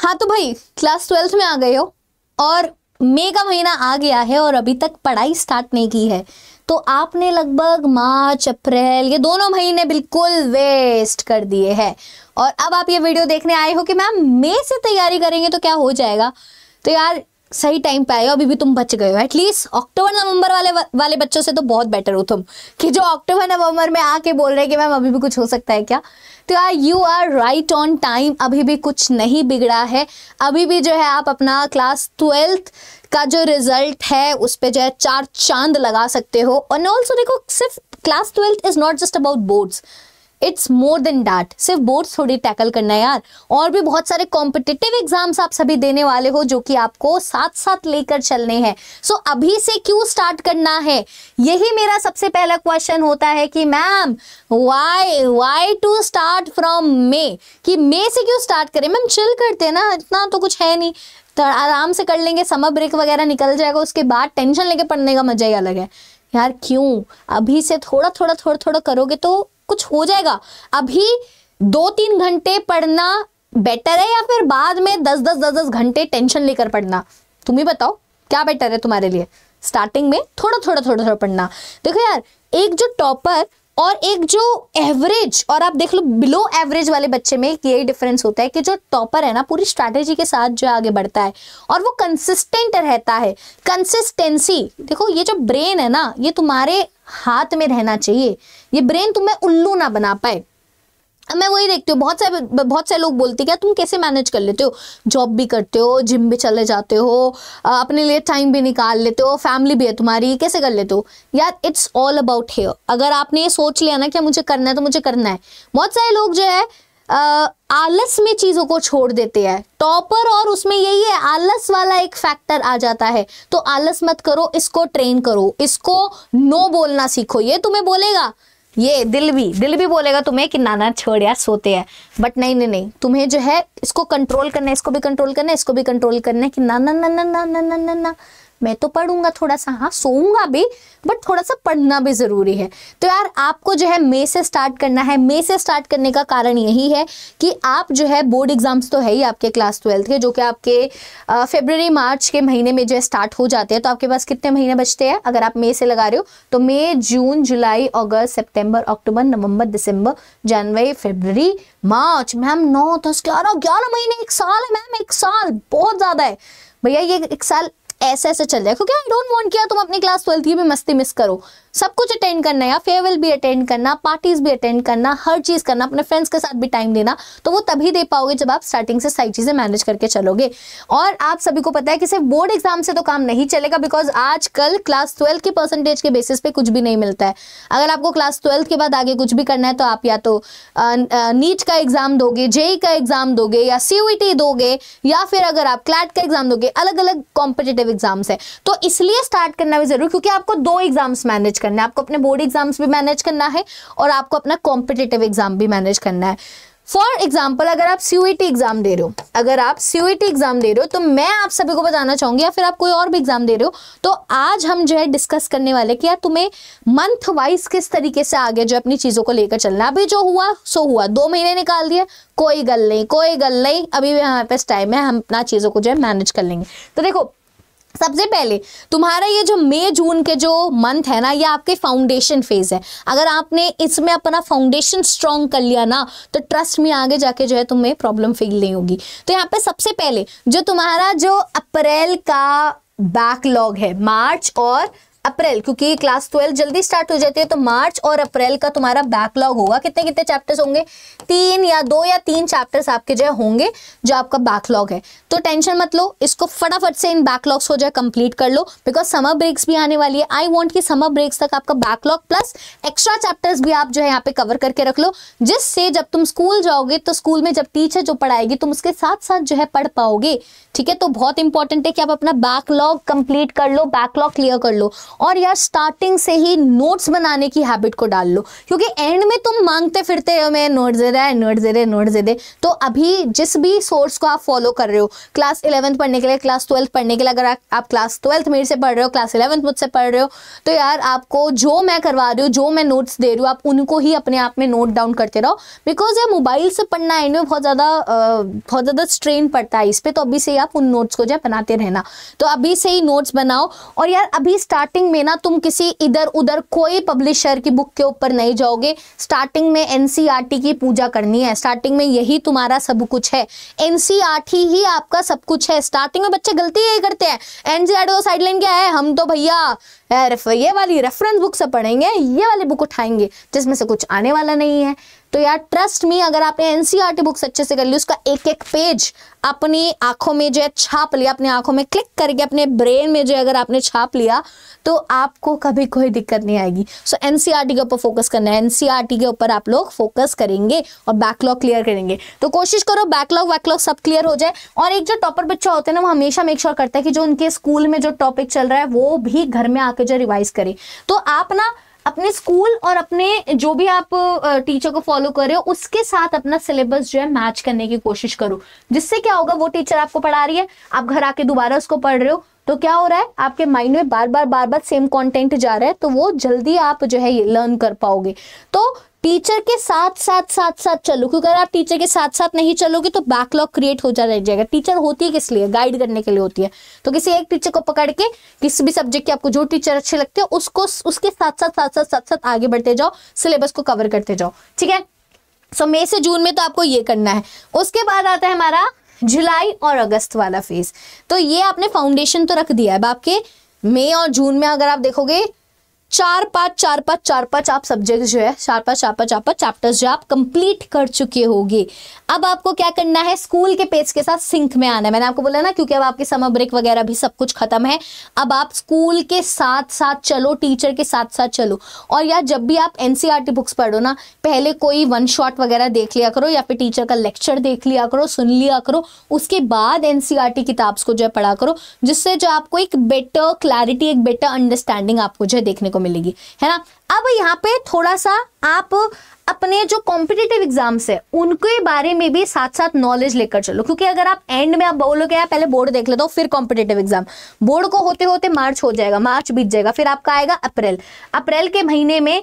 हाँ तो भाई क्लास 12th में आ गए हो और मई का महीना आ गया है और अभी तक पढ़ाई स्टार्ट नहीं की है, तो आपने लगभग मार्च अप्रैल ये दोनों महीने बिल्कुल वेस्ट कर दिए हैं। और अब आप ये वीडियो देखने आए हो कि मैम मई से तैयारी करेंगे तो क्या हो जाएगा। तो यार सही टाइम पे आए हो, अभी भी तुम बच गए हो। एटलीस्ट अक्टूबर नवंबर वाले बच्चों से तो बहुत बेटर हो तुम, कि जो अक्टूबर नवंबर में आके बोल रहे हैं कि मैम अभी भी कुछ हो सकता है क्या। तो यार you are right on time, अभी भी कुछ नहीं बिगड़ा है। अभी भी जो है आप अपना क्लास 12th का जो रिजल्ट है उस पर जो है 4 चांद लगा सकते हो। और ऑल्सो देखो, सिर्फ class 12th is not just about boards, it's more than that. सिर्फ बोर्ड्स थोड़ी टैकल करना है यार, और भी बहुत सारे कॉम्पिटिटिव एग्जाम्स आप सभी देने वाले हो जो कि आपको साथ साथ लेकर चलने हैं। सो अभी से क्यों स्टार्ट करना है, यही मेरा सबसे पहला क्वेश्चन होता है कि ma'am why to start from May, कि मे से क्यों स्टार्ट करें। मैम चिल करते हैं ना, इतना तो कुछ है नहीं, तो आराम से कर लेंगे, समर ब्रेक वगैरह निकल जाएगा, उसके बाद टेंशन लेके पढ़ने का मजा ही अलग है यार। क्यों अभी से थोड़ा थोड़ा करोगे तो कुछ हो जाएगा। अभी 2-3 घंटे पढ़ना बेटर है या फिर बाद में 10 घंटे टेंशन लेकर पढ़ना, तुम ही बताओ क्या बेटर है तुम्हारे लिए। स्टार्टिंग में थोड़ा पढ़ना। देखो यार, एक जो टॉपर और एक जो एवरेज, और आप देख लो बिलो एवरेज वाले बच्चे में यही डिफरेंस होता है कि जो टॉपर है ना पूरी स्ट्रैटेजी के साथ जो आगे बढ़ता है और वो कंसिस्टेंट रहता है। कंसिस्टेंसी, देखो ये जो ब्रेन है ना ये तुम्हारे हाथ में रहना चाहिए, ये ब्रेन तुम्हें उल्लू ना बना पाए। मैं वही देखती हूँ, बहुत से लोग बोलते हैं क्या तुम कैसे मैनेज कर लेते हो, जॉब भी करते हो, जिम भी चले जाते हो, अपने लिए टाइम भी निकाल लेते हो, फैमिली भी है तुम्हारी, कैसे कर लेते हो यार। It's all about here. अगर आपने ये सोच लिया ना कि मुझे करना है तो मुझे करना है। बहुत सारे लोग जो है आलस में चीजों को छोड़ देते हैं। टॉपर और उसमें यही है, आलस वाला एक फैक्टर आ जाता है। तो आलस मत करो, इसको ट्रेन करो, इसको नो बोलना सीखो। ये तुम्हें बोलेगा, ये दिल भी बोलेगा तुम्हें कि ना छोड़ यार सोते हैं, बट नहीं, तुम्हें जो है इसको कंट्रोल करना है, इसको भी कंट्रोल करना है, इसको भी कंट्रोल करना है कि ना मैं तो पढ़ूंगा थोड़ा सा, हाँ सोऊंगा भी, बट थोड़ा सा पढ़ना भी जरूरी है। तो यार आपको जो है मई से स्टार्ट करना है। मई से स्टार्ट करने का कारण यही है कि आप जो है बोर्ड एग्जाम्स तो है ही आपके क्लास 12th के, जो कि आपके फरवरी मार्च के महीने में जो है स्टार्ट हो जाते हैं। तो आपके पास कितने महीने बचते हैं अगर आप मई से लगा रहे हो तो मई, जून, जुलाई, अगस्त, सितंबर, अक्टूबर, नवंबर, दिसंबर, जनवरी, फरवरी, मार्च। मैम 9, 10, 11 महीने, 1 साल है मैम। 1 साल बहुत ज्यादा है भैया, ये 1 साल ऐसे चल जाए। क्योंकि आई डोंट वांट किया तुम अपनी क्लास 12th की भी मस्ती मिस करो। सब कुछ अटेंड करना है यार, फेयरवेल भी अटेंड करना, पार्टीज भी अटेंड करना, हर चीज करना, अपने फ्रेंड्स के साथ भी टाइम देना। तो वो तभी दे पाओगे जब आप स्टार्टिंग से सारी चीजें मैनेज करके चलोगे। और आप सभी को पता है कि सिर्फ बोर्ड एग्जाम से तो काम नहीं चलेगा, बिकॉज आजकल क्लास 12 की परसेंटेज के बेसिस पे कुछ भी नहीं मिलता है। अगर आपको क्लास 12 के बाद आगे कुछ भी करना है तो आप या तो नीट का एग्जाम दोगे, जेई का एग्जाम दोगे, या सीयूईटी दोगे, या फिर अगर आप क्लैट का एग्जाम दोगे। अलग अलग कॉम्पिटिटिव एग्जाम्स है, तो इसलिए स्टार्ट करना भी जरूरी, क्योंकि आपको 2 एग्जाम्स मैनेज करना है। आपको अपने बोर्ड एग्जाम्स भी मैनेज करना है और आपको अपना कॉम्पिटिटिव एग्जाम भी मैनेज करना है। फॉर एग्जाम्पल, अगर आप सीयूईटी एग्जाम दे रहे हो, तो मैं आप सभी को बताना चाहूंगी, या फिर आप कोई और भी एग्जाम दे रहे हो, तो आज हम जो है डिस्कस करने वाले कि यार तुम्हें मंथ वाइज किस तरीके से आगे जो अपनी चीजों को लेकर चलना है। अभी जो हुआ सो हुआ, 2 महीने निकाल दिए, कोई गल नहीं, अभी भी हमारे पास टाइम है, हम अपना चीजों को जो है मैनेज कर लेंगे। तो देखो, सबसे पहले तुम्हारा ये जो मई जून के जो मंथ है ना, ये आपके फाउंडेशन फेज है। अगर आपने इसमें अपना फाउंडेशन स्ट्रॉन्ग कर लिया ना, तो ट्रस्ट में आगे जाके जो है तुम्हें प्रॉब्लम फील नहीं होगी। तो यहाँ पे सबसे पहले जो तुम्हारा जो अप्रैल का बैकलॉग है, मार्च और अप्रैल, क्योंकि क्लास 12 जल्दी स्टार्ट हो जाती है, तो मार्च और अप्रैल का तुम्हारा बैकलॉग होगा। कितने चैप्टर्स होंगे? 2 या 3 चैप्टर्स आपके जो होंगे, जो आपका बैकलॉग है। तो टेंशन मत लो, इसको फटाफट से इन बैकलॉग्स को जो है कंप्लीट कर लो, बिकॉज समर ब्रेक्स भी आने वाली है। आई वांट कि समर ब्रेक्स तक आपका बैकलॉग प्लस एक्स्ट्रा चैप्टर्स भी आप जो है यहाँ पे कवर करके रख लो, जिससे जब तुम स्कूल जाओगे तो स्कूल में जब टीचर जो पढ़ाएगी तुम उसके साथ साथ जो है पढ़ पाओगे। ठीक है, तो बहुत इंपॉर्टेंट है कि आप अपना बैकलॉग कंप्लीट कर लो, बैकलॉग क्लियर कर लो। और यार स्टार्टिंग से ही नोट्स बनाने की हैबिट को डाल लो, क्योंकि एंड में तुम मांगते फिरते हो मैं नोट्स दे दे, नोट्स दे दे, नोट्स दे दे। तो अभी जिस भी सोर्स को आप फॉलो कर रहे हो, क्लास 11th पढ़ने के लिए, क्लास 12th पढ़ने के लिए, अगर आप क्लास 12th मेरे से पढ़ रहे हो, क्लास 11th मुझसे पढ़ रहे हो, तो यार आपको जो मैं करवा रही हूँ, जो मैं नोट्स दे रही हूँ, आप उनको ही अपने आप में नोट डाउन करते रहो। बिकॉज यार मोबाइल से पढ़ना एंड में बहुत ज़्यादा स्ट्रेन पड़ता है इस पर। तो अभी से ही आप उन नोट्स को जो बनाते रहना, तो अभी से ही नोट्स बनाओ। और यार अभी स्टार्टिंग में ना तुम किसी इधर उधर कोई पब्लिशर की बुक के ऊपर नहीं जाओगे। स्टार्टिंग में एनसीईआरटी की पूजा करनी है, स्टार्टिंग में यही तुम्हारा सब कुछ है, एनसीईआरटी ही आपका सब कुछ है। स्टार्टिंग में बच्चे गलती यही करते हैं, एनसीईआरटी को साइडलाइन क्या है, हम तो भैया ये वाली रेफरेंस बुक से पढ़ेंगे, ये वाली बुक उठाएंगे जिसमें से कुछ आने वाला नहीं है। तो यार ट्रस्ट मी, अगर आपने एनसीईआरटी बुक्स अच्छे से कर ली, उसका एक एक पेज अपनी आंखों में जो है छाप लिया, अपनी आंखों में क्लिक करके अपने ब्रेन में जो अगर आपने छाप लिया, तो आपको कभी कोई दिक्कत नहीं आएगी। सो एनसीईआरटी के ऊपर फोकस करना है, एनसीईआरटी के ऊपर आप लोग फोकस करेंगे और बैकलॉग क्लियर करेंगे। तो कोशिश करो बैकलॉग सब क्लियर हो जाए। और एक जो टॉपर बच्चा होता है ना, वो हमेशा मेक श्योर करता है कि जो उनके स्कूल में जो टॉपिक चल रहा है वो भी घर में आके जो रिवाइज करे। तो आप ना अपने स्कूल और अपने जो भी आप टीचर को फॉलो कर रहे हो उसके साथ अपना सिलेबस जो है मैच करने की कोशिश करो। जिससे क्या होगा, वो टीचर आपको पढ़ा रही है, आप घर आके दोबारा उसको पढ़ रहे हो, तो क्या हो रहा है, आपके माइंड में बार बार सेम कंटेंट जा रहा है, तो वो जल्दी आप जो है ये लर्न कर पाओगे। तो टीचर के साथ चलो, क्योंकि अगर आप टीचर के साथ नहीं चलोगे तो बैकलॉग क्रिएट हो जाएगा। टीचर होती है किस लिए, गाइड करने के लिए होती है। तो किसी एक टीचर को पकड़ के किसी भी सब्जेक्ट के आपको जो टीचर अच्छे लगते हैं उसको उसके साथ आगे बढ़ते जाओ, सिलेबस को कवर करते जाओ, ठीक है। सो मई से जून में तो आपको ये करना है। उसके बाद आता है हमारा जुलाई और अगस्त वाला फेज। तो ये आपने फाउंडेशन तो रख दिया है। अब आपके मई और जून में अगर आप देखोगे 4-5 आप सब्जेक्ट जो है 4-5 चैप्टर्स जो आप कंप्लीट कर चुके होगे। अब आपको क्या करना है, स्कूल के पेज के साथ सिंक में आना है। मैंने आपको बोला ना, क्योंकि अब आपकी समर ब्रेक वगैरह भी सब कुछ खत्म है। अब आप स्कूल के साथ चलो, टीचर के साथ चलो। और यार जब भी आप एनसीईआरटी बुक्स पढ़ो ना, पहले कोई वन शॉट वगैरह देख लिया करो, या फिर टीचर का लेक्चर देख लिया करो, सुन लिया करो, उसके बाद एनसीईआरटी किताब को जो है पढ़ा करो, जिससे जो आपको एक बेटर क्लैरिटी, एक बेटर अंडरस्टैंडिंग आपको जो है देखने को मिलेगी, है ना। अब यहाँ पे थोड़ा सा आप अपने जो कॉम्पिटिटिव एग्जाम्स है उनके बारे में भी साथ नॉलेज लेकर चलो। क्योंकि अगर आप एंड में आप बोलोगे यार पहले बोर्ड देख लेता हूँ फिर कॉम्पिटिटिव एग्जाम, बोर्ड को होते होते मार्च हो जाएगा, मार्च बीत जाएगा, फिर आपका आएगा अप्रैल के महीने में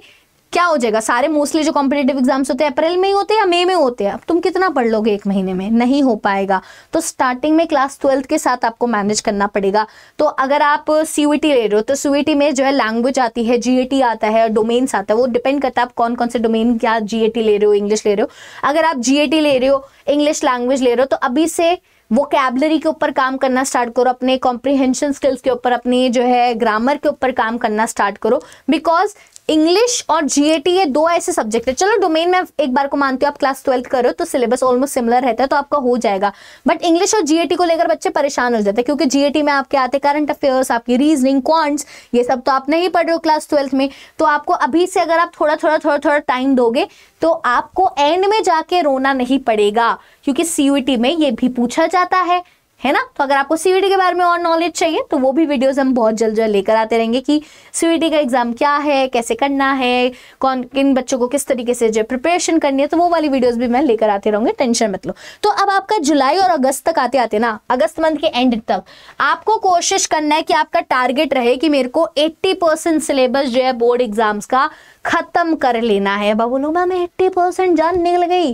क्या हो जाएगा, सारे मोस्टली जो कॉम्पिटिटिव एग्जाम्स होते हैं अप्रैल में ही होते हैं या मई में होते हैं। अब तुम कितना पढ़ लोगे एक महीने में, नहीं हो पाएगा। तो स्टार्टिंग में क्लास 12th के साथ आपको मैनेज करना पड़ेगा। तो अगर आप सीयूईटी ले रहे हो तो सीयूईटी में जो है लैंग्वेज आती है, जीएटी आता है, डोमेन्स आता है, वो डिपेंड करता है आप कौन कौन से डोमेन, क्या जीएटी ले रहे हो, इंग्लिश ले रहे हो। अगर आप जीएटी ले रहे हो, इंग्लिश लैंग्वेज ले रहे हो, तो अभी से वोकैबुलरी के ऊपर काम करना स्टार्ट करो, अपने कॉम्प्रिहेंशन स्किल्स के ऊपर, अपनी जो है ग्रामर के ऊपर काम करना स्टार्ट करो। बिकॉज इंग्लिश और जीएटी ये दो ऐसे सब्जेक्ट है। चलो डोमेन में एक बार को मानती हूँ, आप क्लास 12th करो तो सिलेबस ऑलमोस्ट सिमिलर रहता है, तो आपका हो जाएगा। बट इंग्लिश और जीएटी को लेकर बच्चे परेशान हो जाते हैं, क्योंकि जीएटी में आपके आते करंट अफेयर्स, आपकी रीजनिंग, क्वांट्स, ये सब तो आप नहीं पढ़ रहे हो क्लास 12th में। तो आपको अभी से अगर आप थोड़ा टाइम दोगे तो आपको एंड में जाके रोना नहीं पड़ेगा, क्योंकि सीयूईटी में ये भी पूछा जाता है ना। तो अगर आपको सीयूईटी के बारे में और नॉलेज चाहिए तो वो भी वीडियोस हम बहुत जल्द लेकर आते रहेंगे कि सीयूईटी का एग्जाम क्या है, कैसे करना है, कौन किन बच्चों को किस तरीके से जो प्रिपरेशन करनी है, तो वो वाली वीडियोस भी मैं लेकर आते रहूंगी, टेंशन मत लो। तो अब आपका जुलाई और अगस्त तक आते ना, अगस्त मंथ के एंड तक आपको कोशिश करना है कि आपका टारगेट रहे कि मेरे को 80% सिलेबस जो है बोर्ड एग्जाम्स का खत्म कर लेना है। बाबू लोग मैं 80% जान निकल गई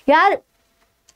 यार।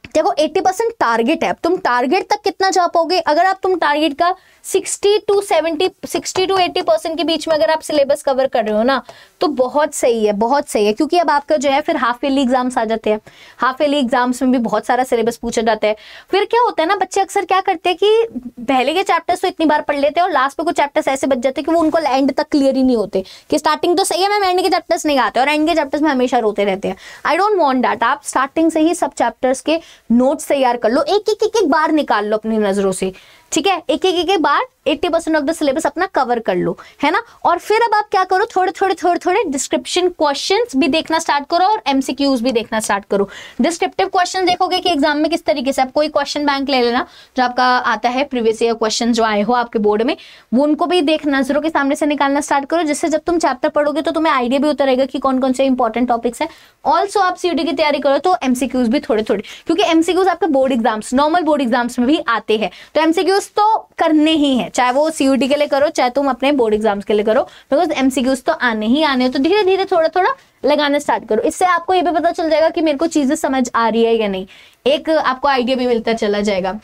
देखो 80% टारगेट है, अब तुम टारगेट तक कितना जा पाओगे। अगर आप तुम टारगेट का 60 to 80% के बीच में अगर आप सिलेबस कवर कर रहे हो ना, तो बहुत सही है, बहुत सही है। क्योंकि अब आपका जो है फिर हाफ ईयरली एग्जाम्स आ जाते हैं, हाफ ईयरली एग्जाम्स में भी बहुत सारा सिलेबस पूछा जाता है। फिर क्या होता है ना, बच्चे अक्सर क्या करते हैं कि पहले के चैप्टर्स तो इतनी बार पढ़ लेते हैं और लास्ट में कुछ चैप्टर्स ऐसे बच जाते हैं कि वो उनको एंड तक क्लियर ही नहीं होते, कि स्टार्टिंग तो सही है मैम, एंड के चैप्टर्स नहीं आते और एंड के चैप्टर्स में हमेशा रोते रहते हैं। I don't want that. आप स्टार्टिंग से ही सब चैप्टर्स के नोट्स तैयार कर लो, एक बार निकाल लो अपनी नजरों से, ठीक है। एक बार 80% ऑफ द सिलेबस अपना कवर कर लो, है ना। और फिर अब आप क्या करो, थोड़े थोड़े डिस्क्रिप्शन क्वेश्चंस भी देखना स्टार्ट करो और एमसीक्यूज भी देखना स्टार्ट करो। डिस्क्रिप्टिव क्वेश्चन देखोगे कि एग्जाम में किस तरीके से, आप कोई क्वेश्चन बैंक ले लेना जो आपका आता है प्रीवियस ईयर क्वेश्चन जो आए हो आपके बोर्ड में, वो उनको भी देख नजरों के सामने से निकालना स्टार्ट करो, जिससे जब तुम चैप्टर पढ़ोगे तो तुम्हें आइडिया भी होता रहेगा कि कौन कौन से इंपॉर्टेंट टॉपिक्स है। ऑल्सो आप सीयूटी की तैयारी करो तो एमसीक्यूज भी थोड़े थोड़े, क्योंकि एमसीक्यूज आपके board exams, normal board exams में भी आते हैं, तो एमसीक्यूज तो करने ही है, चाहे वो सीयूटी के लिए करो चाहे तुम अपने बोर्ड एग्जाम्स के लिए करो, बिकॉज एमसीक्यूज तो आने ही आने। तो धीरे धीरे थोड़ा थोड़ा लगाना स्टार्ट करो, इससे आपको ये भी पता चल जाएगा कि मेरे को चीजें समझ आ रही है या नहीं, एक आपको आइडिया भी मिलता चला जाएगा,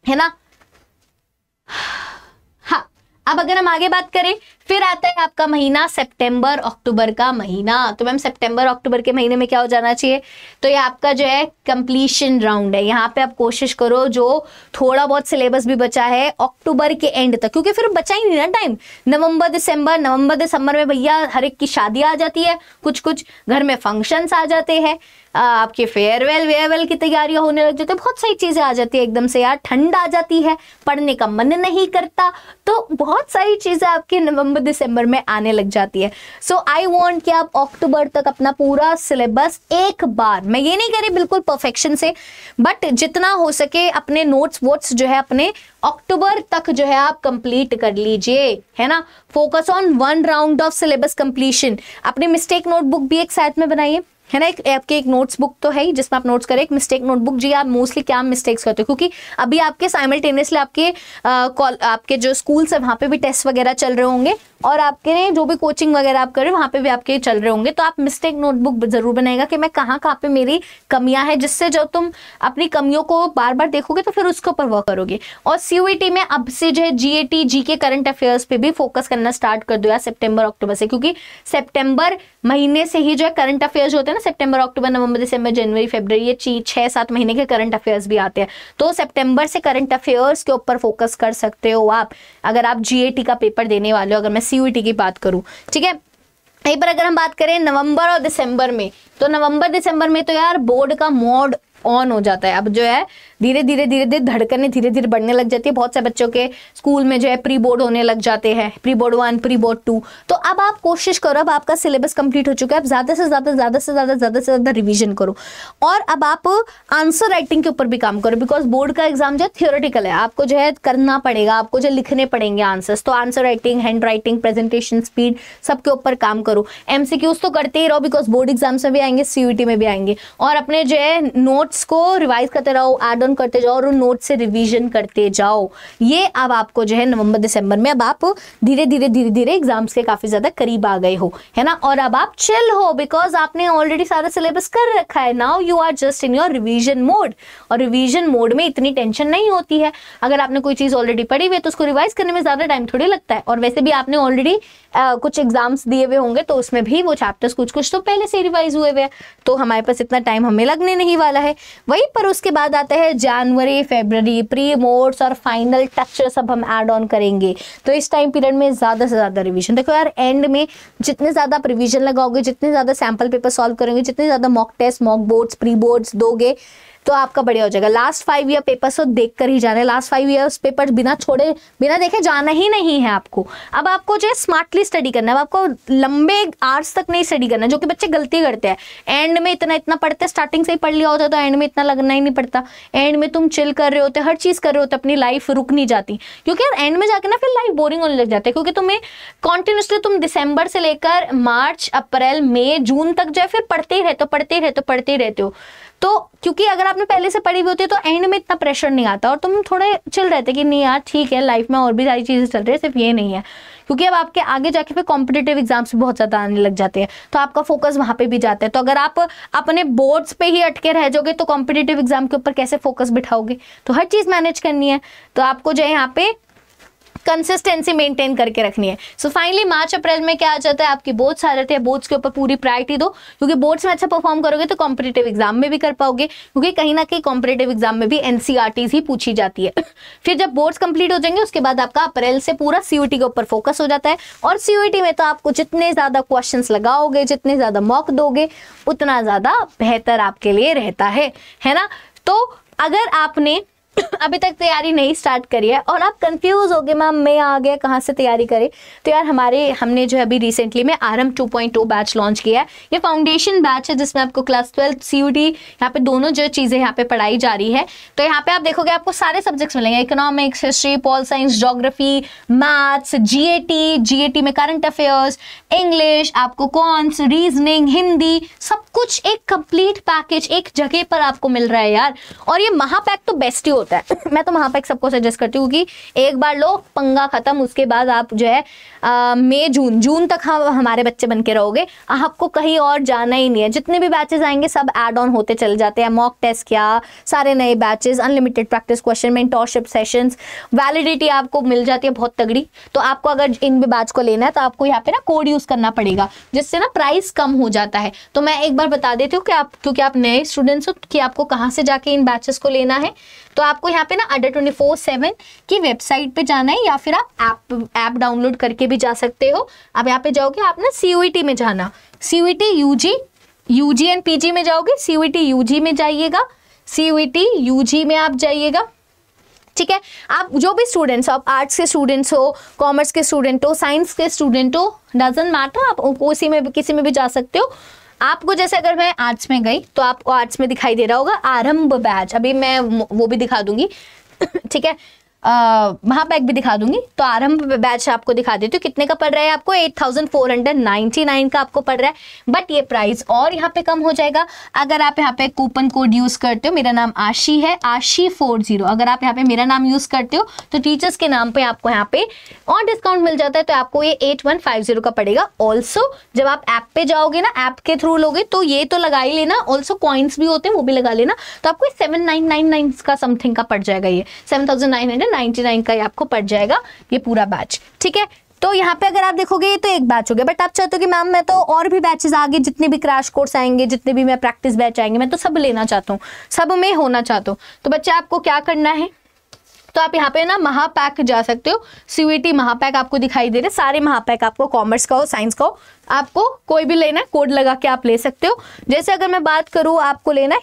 है ना। हाँ, अब अगर हम आगे बात करें, फिर आता है आपका महीना सितंबर अक्टूबर का महीना। तो मैम सितंबर अक्टूबर के महीने में क्या हो जाना चाहिए, तो ये आपका जो है कंप्लीशन राउंड है। यहाँ पे आप कोशिश करो जो थोड़ा बहुत सिलेबस भी बचा है अक्टूबर के एंड तक, क्योंकि फिर बचा ही नहीं ना टाइम। नवंबर दिसंबर में भैया हर एक की शादी आ जाती है, कुछ घर में फंक्शंस आ जाते हैं, आपके फेयरवेल की तैयारियां होने लग जाती है, बहुत सारी चीजें आ जाती है एकदम से यार, ठंड आ जाती है, पढ़ने का मन नहीं करता, तो बहुत सारी चीजें आपके नवंबर दिसंबर में आने लग जाती है। सो आई वांट कि आप अक्टूबर तक अपना पूरा सिलेबस एक बार, मैं ये नहीं कह रही बिल्कुल परफेक्शन से, बट जितना हो सके अपने नोट्स वोट्स जो है अपने अक्टूबर तक जो है आप कंप्लीट कर लीजिए, है ना। Focus on 1 round of syllabus completion. अपनी मिस्टेक नोटबुक भी एक साथ में बनाइए, है ना। आपके एक नोट्स बुक तो है ही जिसमें आप नोट्स करें, एक मिस्टेक नोटबुक जी आप मोस्टली क्या मिस्टेक्स करते हो, क्योंकि अभी आपके साइमल्टेनियसली आपके जो स्कूल्स है वहाँ पे भी टेस्ट वगैरह चल रहे होंगे, और आपके जो भी कोचिंग वगैरह आप कर रहे हो वहाँ पे भी आपके चल रहे होंगे, तो आप मिस्टेक नोटबुक जरूर बनाएगा कि मैं कहाँ पे मेरी कमियां हैं, जिससे जब तुम अपनी कमियों को बार बार देखोगे तो फिर उसके ऊपर वर्क करोगे। और सीयूईटी में अब से जो है जीएटी जीके करंट अफेयर्स पे भी फोकस करना स्टार्ट कर दो यार सितंबर अक्टूबर से, क्योंकि सितंबर महीने से ही जो है करंट अफेयर्स होते हैं ना, सितंबर अक्टूबर नवंबर दिसंबर जनवरी फरवरी, ये 6-7 महीने के करंट अफेयर्स भी आते हैं, तो सितंबर से करंट अफेयर्स के ऊपर फोकस कर सकते हो आप, अगर आप जीएटी का पेपर देने वाले हो, अगर मैं सीयूईटी की बात करूं, ठीक है। यहीं पर अगर हम बात करें नवंबर और दिसंबर में, तो नवंबर दिसंबर में तो यार बोर्ड का मोड ऑन हो जाता है, अब जो है धीरे धीरे धड़कने धीरे धीरे बढ़ने लग जाती है। बहुत से बच्चों के स्कूल में जो है प्री बोर्ड होने लग जाते हैं, प्री बोर्ड 1 प्री बोर्ड 2। तो अब आप कोशिश करो, अब आपका सिलेबस कंप्लीट हो चुका है, अब ज्यादा से ज्यादा रिवीजन करो, और अब आप आंसर राइटिंग के ऊपर भी काम करो, बिकॉज बोर्ड का एग्जाम जो है थियोरेटिकल है, आपको जो है करना पड़ेगा, आपको जो लिखने पड़ेंगे आंसर्स, तो answer writing, hand writing, presentation speed, सबके ऊपर काम करो। एमसीक्यूज तो करते ही रहो, बिकॉज बोर्ड एग्जाम्स में भी आएंगे, सीयूईटी में भी आएंगे, और अपने जो है नोट्स को रिवाइज करते रहो, एड ऑन करते जाओ और उन नोट से रिवीजन करते जाओ। ये अब आपको जो है नवंबर दिसंबर में अब आप धीरे धीरे एग्जाम्स के काफी ज्यादा करीब आ गए हो, है ना। और अब आप चिल हो, बिकॉज आपने ऑलरेडी सारा सिलेबस कर रखा है, now you are just in your revision mode, और रिवीजन मोड में इतनी टेंशन नहीं होती है। अगर आपने कोई चीज ऑलरेडी पढ़ी हुई है तो उसको रिवाइज करने में ज्यादा टाइम थोड़ी लगता है, और वैसे भी आपने ऑलरेडी कुछ एग्जाम्स दिए हुए होंगे तो उसमें भी वो चैप्टर्स कुछ तो पहले से रिवाइज हुए हैं, तो हमारे पास इतना टाइम हमें लगने नहीं वाला है। वही पर उसके बाद आता है जनवरी फरवरी, प्री मोड्स और फाइनल टच सब हम ऐड ऑन करेंगे, तो इस टाइम पीरियड में ज्यादा से ज्यादा रिवीजन। देखो यार एंड में जितने ज्यादा आप रिवीजन लगाओगे, जितने ज्यादा सैंपल पेपर सॉल्व करेंगे, जितने ज्यादा mock test mock boards pre boards दोगे, तो आपका बढ़िया हो जाएगा। लास्ट 5 ईयर पेपर्स तो देख कर ही जाना है, लास्ट 5 ईयर्स पेपर बिना छोड़े बिना देखे जाना ही नहीं है आपको। अब आपको जो है स्मार्टली स्टडी करना है, आपको लंबे आवर्स तक नहीं स्टडी करना है, जो कि बच्चे गलती करते हैं। एंड में इतना पढ़ते, स्टार्टिंग से ही पढ़ लिया होता है तो एंड में इतना लगना ही नहीं पड़ता। एंड में तुम चिल कर रहे होते, हर चीज कर रहे होते, अपनी लाइफ रुक नहीं जाती, क्योंकि यार एंड में जाके ना फिर लाइफ बोरिंग होने लग जाती है, क्योंकि तुम्हें कॉन्टिन्यूसली तुम दिसंबर से लेकर मार्च अप्रैल मई जून तक जो है फिर पढ़ते ही रहते हो। तो क्योंकि अगर आपने पहले से पढ़ी हुई होती है तो एंड में इतना प्रेशर नहीं आता, और तुम थोड़े चिल रहते कि नहीं यार ठीक है, लाइफ में और भी सारी चीजें चल रही है, सिर्फ ये नहीं है। क्योंकि अब आपके आगे जाके फिर कॉम्पिटिटिव एग्जाम्स भी बहुत ज्यादा आने लग जाते हैं, तो आपका फोकस वहां पे भी जाता है। तो अगर आप अपने बोर्ड्स पे ही अटके रह जाओगे तो कॉम्पिटिटिव एग्जाम के ऊपर कैसे फोकस बिठाओगे, तो हर चीज मैनेज करनी है, तो आपको जो है यहाँ पे कंसिस्टेंसी मेंटेन करके रखनी है। सो फाइनली मार्च अप्रैल में क्या आ जाता है, आपकी बोर्ड्स आ जाते हैं, बोर्ड्स के ऊपर पूरी प्रायोरिटी दो, क्योंकि बोर्ड्स में अच्छा परफॉर्म करोगे तो कॉम्पिटिटिव एग्जाम में भी कर पाओगे, क्योंकि कहीं ना कहीं कॉम्पिटिटिव एग्जाम में भी एनसीईआरटीज ही पूछी जाती है। फिर जब बोर्ड्स कंप्लीट हो जाएंगे उसके बाद आपका अप्रैल से पूरा सीयूईटी के ऊपर फोकस हो जाता है, और सीयूईटी में तो आपको जितने ज्यादा क्वेश्चंस लगाओगे, जितने ज्यादा मॉक दोगे, उतना ज्यादा बेहतर आपके लिए रहता है ना। तो अगर आपने अभी तक तैयारी नहीं स्टार्ट करी है और आप कंफ्यूज हो गए मैम मैं आ गया कहाँ से तैयारी करें, तो यार हमने जो अभी रिसेंटली में आरंभ 2.0 बैच लॉन्च किया है। ये फाउंडेशन बैच है जिसमें आपको क्लास 12 CUT यहाँ पे दोनों जो चीज़ें यहाँ पे पढ़ाई जा रही है। तो यहाँ पे आप देखोगे आपको सारे सब्जेक्ट्स मिलेंगे, economics, history, pol science, geography, maths, GAT में करंट अफेयर्स, इंग्लिश, आपको कॉन्स, रीजनिंग, हिंदी, सब कुछ एक कंप्लीट पैकेज एक जगह पर आपको मिल रहा है यार। और ये महापैक तो बेस्ट ही होता है मैं तो महापैक सबको सजेस्ट करती हूँ कि एक बार लो पंगा खत्म, उसके बाद आप जो है मई जून तक हमारे बच्चे बन के रहोगे, आपको कहीं और जाना ही नहीं है। जितने भी बैचेस आएंगे सब ऐड ऑन होते चले जाते हैं, मॉक टेस्ट क्या, सारे नए batches, unlimited practice question, mentorship sessions, validity आपको मिल जाती है बहुत तगड़ी। तो आपको अगर इन बैच को लेना है तो आपको यहाँ पे ना कोड यूज करना पड़ेगा जिससे ना प्राइस कम हो जाता है। तो मैं एक बार बता देती हूँ कि आप क्योंकि आप नए स्टूडेंट्स हो कि आपको कहाँ से जाके इन बैचेस को लेना है। तो आपको यहाँ पे ना अड्डा 24/7 की वेबसाइट पे जाना है या फिर आप ऐप डाउनलोड करके भी जा सकते हो। अब यहाँ पे जाओगे आप ना CUET में जाना, CUET UG एंड PG में जाओगे, CUET UG में जाइएगा, CUET UG में आप जाइएगा, ठीक है। आप जो भी स्टूडेंट्स हो, आप आर्ट्स के स्टूडेंट्स हो, कॉमर्स के स्टूडेंट हो, साइंस के स्टूडेंट हो, डजंट मैटर, आप उसी में किसी में भी जा सकते हो। आपको जैसे अगर मैं आर्ट्स में गई तो आपको आर्ट्स में दिखाई दे रहा होगा आरंभ बैच, अभी मैं वो भी दिखा दूंगी ठीक है, महापैक भी दिखा दूंगी। तो आरंभ बैच आपको दिखा देती हूँ कितने का पड़ रहा है आपको, 8499 का आपको पड़ रहा है। बट ये प्राइस और यहाँ पे कम हो जाएगा अगर आप यहाँ पे कूपन कोड यूज करते हो। मेरा नाम आशी है, आशी40। अगर आप यहाँ पे मेरा नाम यूज करते हो तो टीचर्स के नाम पे आपको यहाँ पे और डिस्काउंट मिल जाता है, तो आपको ये 8150 का पड़ेगा। ऑल्सो जब आप ऐप पे जाओगे ना, ऐप के थ्रू लोगे तो ये तो लगा ही लेना, ऑल्सो कॉइन्स भी होते हैं वो भी लगा लेना, तो आपको 7999 का समथिंग का पड़ जाएगा, ये 7999 का आपको पड़ जाएगा ये पूरा बैच, ठीक है। तो यहाँ पे अगर आप देखोगे ये तो एक बैच हो गया, बट आप चाहते हो कि मैम मैं तो और भी बैचेस आगे जितने भी क्रैश कोर्स आएंगे, जितने भी मैं प्रैक्टिस बैच आएंगे, मैं तो सब लेना चाहता हूँ, सब में होना चाहता हूँ। तो बच्चे आपको क्या करना है, तो आप यहाँ पे ना महापैक जा सकते हो, CUET महापैक आपको दिखाई दे रहे, सारे महापैक आपको कॉमर्स का हो, साइंस का हो, आपको कोई भी लेना है कोड लगा के आप ले सकते हो। जैसे अगर मैं बात करूँ आपको लेना है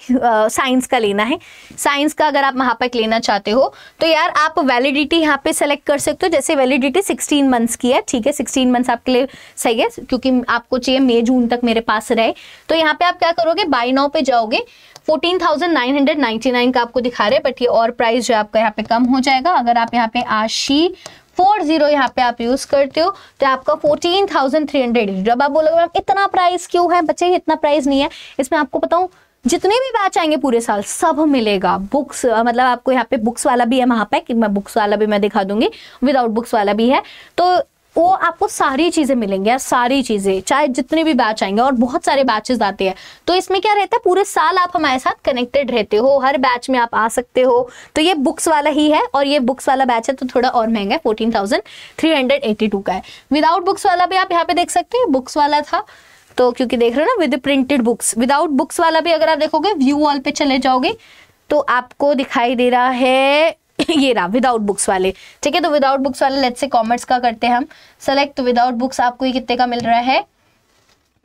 साइंस का लेना है, साइंस का अगर आप महापैक लेना चाहते हो तो यार आप वैलिडिटी यहाँ पे सेलेक्ट कर सकते हो। जैसे वैलिडिटी 16 मंथ्स की है, ठीक है, 16 मंथ्स आपके लिए सही है क्योंकि आपको चाहिए मई जून तक मेरे पास रहे। तो यहाँ पे आप क्या करोगे, बाय नाउ पे जाओगे, 14,999 का आपको दिखा रहे हैं, बट ये और प्राइस जो आपका यहाँ पे कम हो जाएगा। अगर आप यहाँ पे आशी40 यहाँ पे आप यूज करते हो तो आपका 14,300। जब आप बोलोगे मैम इतना प्राइस क्यों है, बच्चे इतना प्राइस नहीं है, इसमें आपको बताऊं जितने भी बैच आएंगे पूरे साल सब मिलेगा। बुक्स मतलब आपको यहाँ पे बुक्स वाला भी है महापैक, मैं बुक्स वाला भी मैं दिखा दूंगी, विदाउट बुक्स वाला भी है, तो वो आपको सारी चीजें मिलेंगी यार, सारी चीजें, चाहे जितने भी बैच आएंगे, और बहुत सारे बैचेस आते हैं। तो इसमें क्या रहता है, पूरे साल आप हमारे साथ कनेक्टेड रहते हो, हर बैच में आप आ सकते हो। तो ये बुक्स वाला ही है, और ये बुक्स वाला बैच है तो थोड़ा और महंगा है, 14,382 का है। विदाउट बुक्स वाला भी आप यहाँ पे देख सकते हैं, बुक्स वाला था तो क्योंकि देख रहे हो ना, with printed books. Without books वाला भी अगर आप देखोगे, व्यू ऑल पे चले जाओगे तो आपको दिखाई दे रहा है ये रहा विदाउट बुक्स वाले, ठीक है। तो विदाउट बुक्स वाले लेट्स से कॉमर्स का करते हैं हम सेलेक्ट, तो विदाउट बुक्स आपको ये कितने का मिल रहा है,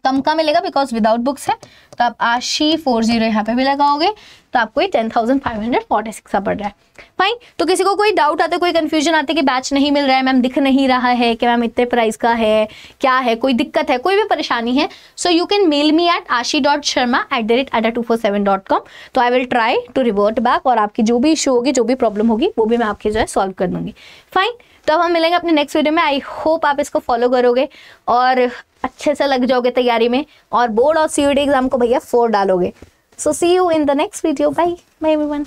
कम का मिलेगा बिकॉज विदाउट बुक्स है। तो आप आशी40 यहाँ पे भी लगाओगे तो आपको ये 10,546 का पड़ रहा है। फाइन, तो किसी को कोई डाउट आता है, कोई कंफ्यूजन आती है कि बैच नहीं मिल रहा है मैम, दिख नहीं रहा है कि मैम इतने प्राइस का है, क्या है, कोई दिक्कत है, कोई भी परेशानी है, so you can mail me at ashi.sharma@adda247.com। तो I will try to revert back, और आपकी जो भी इशू होगी, जो भी प्रॉब्लम होगी, वो भी मैं आपकी जो है सॉल्व कर दूंगी। फाइन, तो अब हम मिलेंगे अपने नेक्स्ट वीडियो में। आई होप आप इसको फॉलो करोगे और अच्छे से लग जाओगे तैयारी में, और बोर्ड और CUET एग्जाम को भैया 4 डालोगे। So see you in the next video, bye bye everyone.